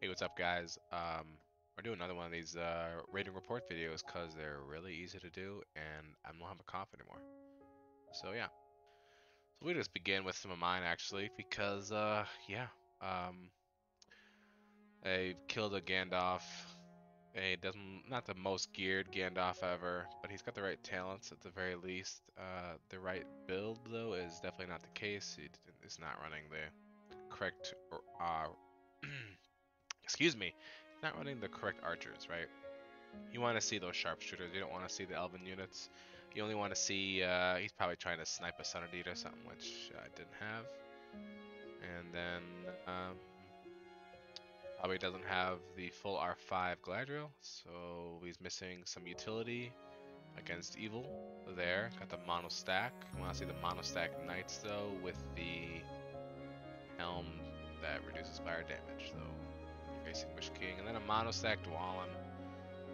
Hey, what's up, guys? We're doing another one of these rating report videos because they're really easy to do, and I don't have a cough anymore. So yeah, so we just begin with some of mine actually, because yeah, um, I killed a Gandalf. A doesn't not the most geared Gandalf ever, but he's got the right talents at the very least. The right build though is definitely not the case. It's not running the correct excuse me, not running the correct archers, right? You want to see those sharpshooters. You don't want to see the elven units. You only want to see. He's probably trying to snipe a Sundeed or something, which I didn't have. And then probably doesn't have the full R5 Gladriel, so he's missing some utility against evil. There, got the mono stack. You want to see the mono stack knights though with the helm that reduces fire damage. Though when you're facing Wish King, and then a mono stack Dwalin,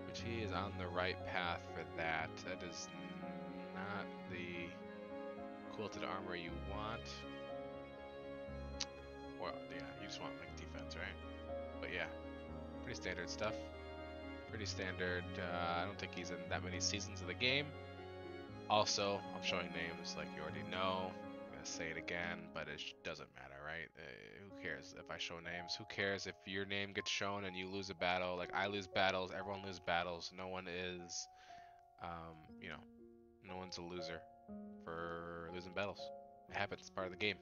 which he is on the right path for that. That is not the quilted armor you want. Well, yeah, you just want like defense, right? But yeah, pretty standard stuff. Pretty standard. I don't think he's in that many seasons of the game. Also, I'm showing names like you already know. I'm gonna say it again, but it doesn't matter, right? Who cares if I show names? Who cares if your name gets shown and you lose a battle? Like I lose battles, everyone loses battles. No one is, you know, no one's a loser for losing battles. It happens, it's part of the game.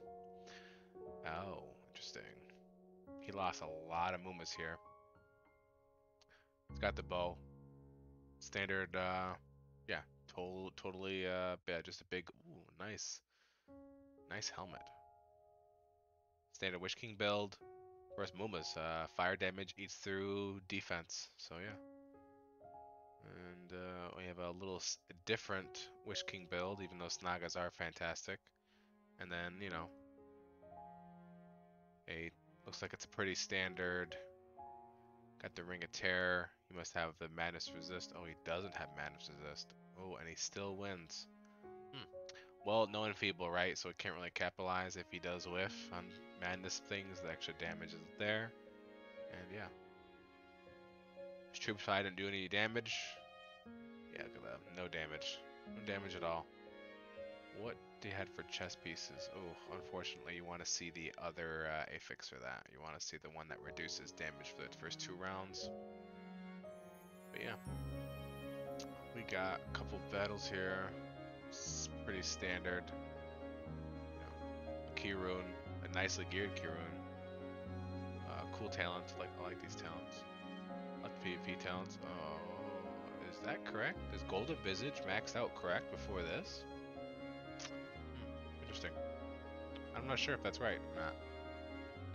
Oh, interesting. He lost a lot of Mumas here. He's got the bow. Standard, yeah, totally, yeah, just a big, ooh, nice helmet. Standard Witch King build. Where's Mumas? Fire damage eats through defense, so yeah. And we have a little different Witch King build, even though Snagas are fantastic. And then, a looks like it's a pretty standard. Got the Ring of Terror. He must have the Madness Resist. Oh, he doesn't have Madness Resist. Oh, and he still wins. Hmm. Well, no Enfeeble, right? So it can't really capitalize if he does whiff on Madness things. The extra damage is there. And yeah. His troops probably didn't do any damage. Yeah, look at that. No damage. No damage at all. What do you have for chess pieces? Oh, unfortunately, you want to see the other affix for that. You want to see the one that reduces damage for the first 2 rounds. But yeah, we got a couple battles here. It's pretty standard. A key rune, a nicely geared key rune. Cool talent. I like these talents. I like PvP talents. Oh, is that correct? Is Golden Visage maxed out correct before this? Interesting. I'm not sure if that's right or not.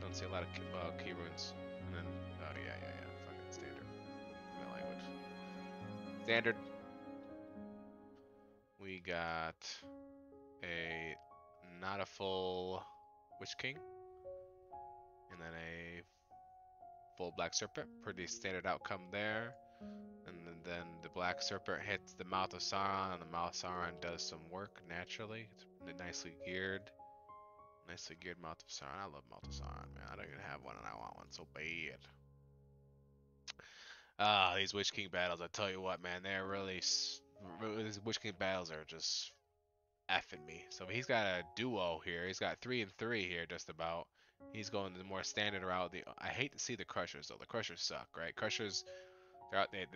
Don't see a lot of key runes. And then, oh yeah. Fucking standard. My language. Standard. We got a not a full Witch King, and then a full Black Serpent. Pretty standard outcome there. And then the Black Serpent hits the Mouth of Sauron, and the Mouth of Sauron does some work naturally. It's nicely geared. Nicely geared Mouth of Sauron. I love Mouth of Sauron, man. I don't even have one, and I want one so bad. Ah, these Witch King battles, I tell you what, man, they're really. These Witch King battles are just effing me. So he's got a duo here. He's got 3 and 3 here, just about. He's going the more standard route. I hate to see the Crushers though. The Crushers suck, right? Crushers,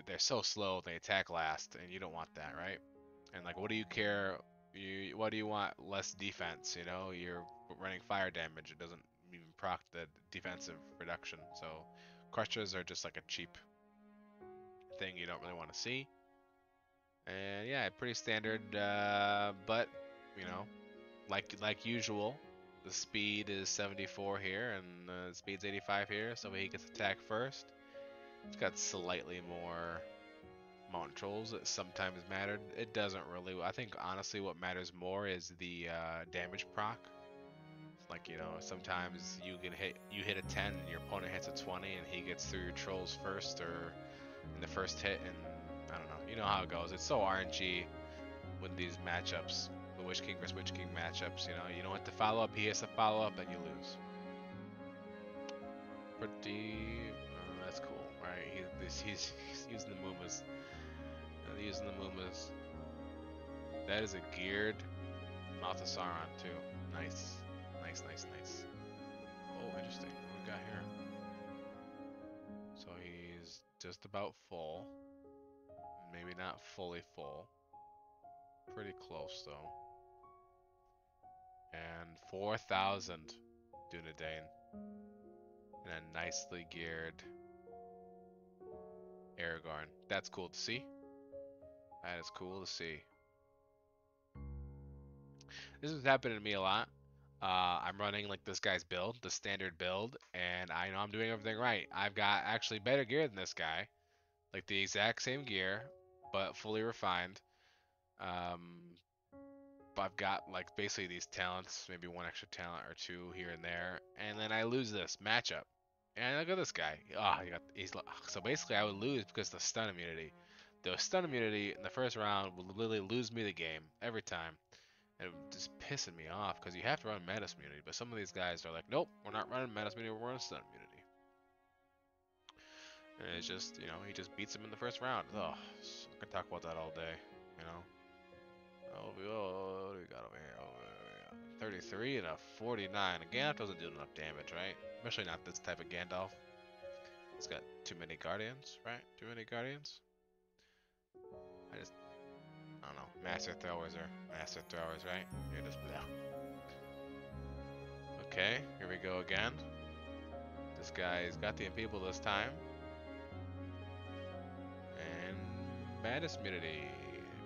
they're so slow. They attack last, and you don't want that, right? And like, what do you care? What do you want? Less defense, you know? You're running fire damage. It doesn't even proc the defensive reduction. So Crushers are just like a cheap thing you don't really want to see. And yeah, pretty standard, but you know, like usual, the speed is 74 here and the speed's 85 here, so he gets attacked first. It's got slightly more mountain trolls that sometimes mattered. It doesn't really. I think honestly, what matters more is the damage proc. Like sometimes you hit a 10 and your opponent hits a 20 and he gets through your trolls first or in the first hit, and I don't know. You know how it goes. It's so RNG with these matchups, the Witch King versus Witch King matchups. You don't hit the follow up, he hits the follow up, and you lose. Pretty. Alright, he's using the Moomas. Using the Moomas. That is a geared Mouth of Sauron too. Nice. Nice. Oh, interesting. What we got here? So he's just about full. Maybe not fully full. Pretty close though. And 4,000 Dunedain. And a nicely geared Aragorn. That's cool to see. That is cool to see. This is happening to me a lot. I'm running like this guy's build, the standard build, and I know I'm doing everything right. I've got actually better gear than this guy, like the exact same gear, but fully refined. But I've got like basically these talents, maybe one extra talent or two here and there, and then I lose this matchup. And look at this guy. Ah, oh, so basically I would lose because of the stun immunity. The stun immunity in the first round would literally lose me the game every time. And it was just pissing me off because you have to run Menace immunity, but some of these guys are like, nope, we're not running Menace immunity, we're running stun immunity. And it's just, he just beats him in the first round. Oh, I could talk about that all day, you know. Oh, what do we got over here? Oh, 33 and a 49. A Gandalf doesn't do enough damage, right? Especially not this type of Gandalf. It's got too many Guardians, right? Too many Guardians? I don't know. Master Throwers are Master Throwers, right? You're just, yeah. Okay, here we go again. This guy's got the Enfeeble this time. And Madness Immunity.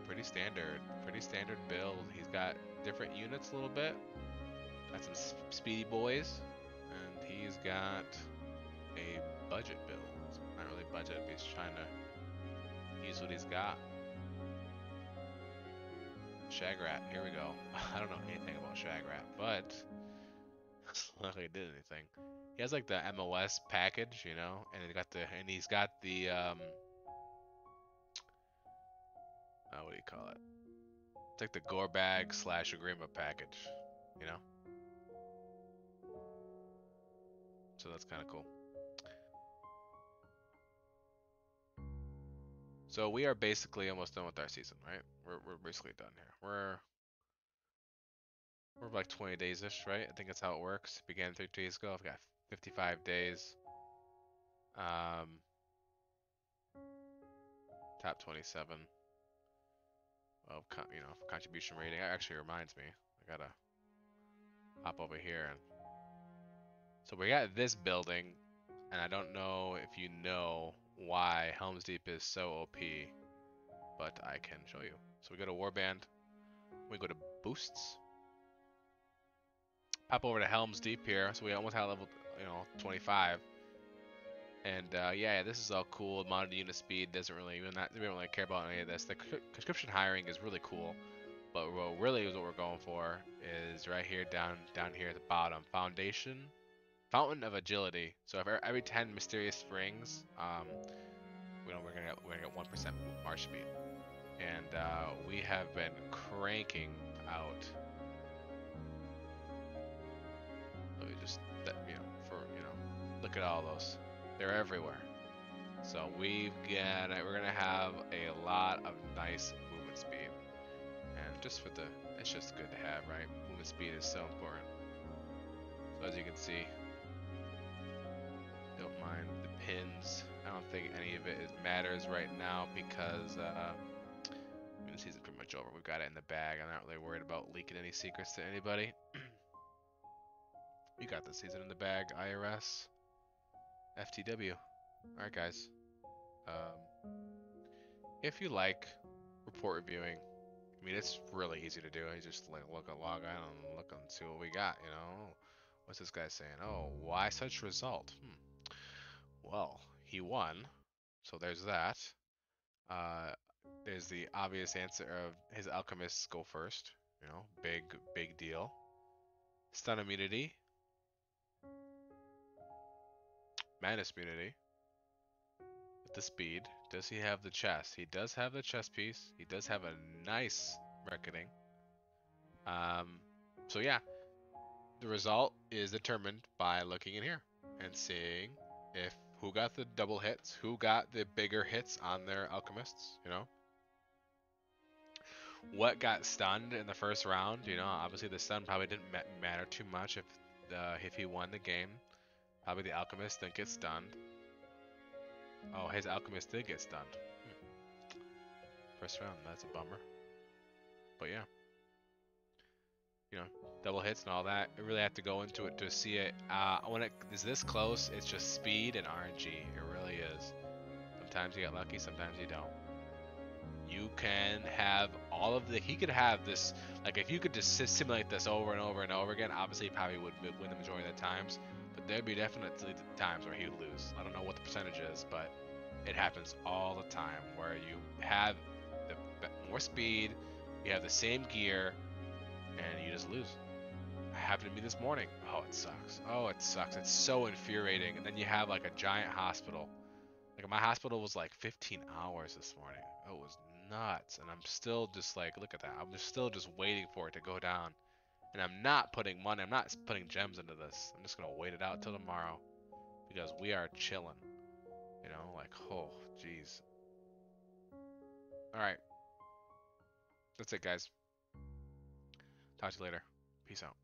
Pretty standard build. He's got different units a little bit. Got some speedy boys. And he's got a budget build. Not really budget, but he's trying to use what he's got. Shagrat, here we go. I don't know anything about Shagrat, but luckily he did anything. He has like the MOS package, and he's got the what do you call it? It's like the gore bag / Agrima package, So that's kind of cool. So we are basically almost done with our season, right? We're basically done here. We're like 20 days-ish, right? I think that's how it works. Began 3 days ago. I've got 55 days. Top 27 of contribution rating. That actually reminds me. I gotta hop over here. So we got this building, and I don't know if you know why Helm's Deep is so OP, but I can show you. So we go to Warband. We go to Boosts. Pop over to Helm's Deep here. So we almost have level, 25. And yeah, this is all cool. Modded unit speed doesn't really, we don't really care about any of this. The conscription hiring is really cool, but what really is what we're going for is right here, down here at the bottom. Foundation, Fountain of Agility. So if every 10 mysterious springs, we're gonna get 1% march speed, and we have been cranking out. Let me just, look at all those. They're everywhere. So we're gonna have a lot of nice movement speed, and it's just good to have, right? Movement speed is so important. So as you can see, don't mind the pins. I don't think any of it matters right now because the season's pretty much over. We've got it in the bag. I'm not really worried about leaking any secrets to anybody. We got the season in the bag. IRS, FTW. All right, guys. If you like report reviewing, I mean, it's really easy to do. You just like log on and look and see what we got. What's this guy saying? Oh, why such result? Well, he won, so there's that. There's the obvious answer of his alchemists go first. Big deal. Stun immunity, Madness immunity. With the speed, does he have the chest? He does have the chest piece. He does have a nice reckoning. So yeah, the result is determined by looking in here and seeing if who got got the double hits? Who got the bigger hits on their alchemists? You know, what got stunned in the first round? You know, obviously the stun probably didn't matter too much if he won the game. Probably the alchemist didn't get stunned. Oh, his alchemist did get stunned. First round, that's a bummer. But yeah, you know, double hits and all that. You really have to go into it to see it. When it is this close, it's just speed and RNG. It really is. Sometimes you get lucky, sometimes you don't. You can have all of the. He could have this. Like if you could just simulate this over and over and over again, obviously he probably would win the majority of the times. But there'd be definitely times where he would lose. I don't know what the percentage is, but it happens all the time where you have more speed, you have the same gear, and you just lose. It happened to me this morning. Oh, it sucks. Oh, it sucks. It's so infuriating. And then you have like a giant hospital. Like my hospital was like 15 hours this morning. It was nuts. And I'm still just like, look at that. I'm just still just waiting for it to go down. And I'm not putting money. I'm not putting gems into this. I'm just gonna wait it out till tomorrow because we are chilling. You know, like oh, jeez. All right, that's it, guys. Talk to you later. Peace out.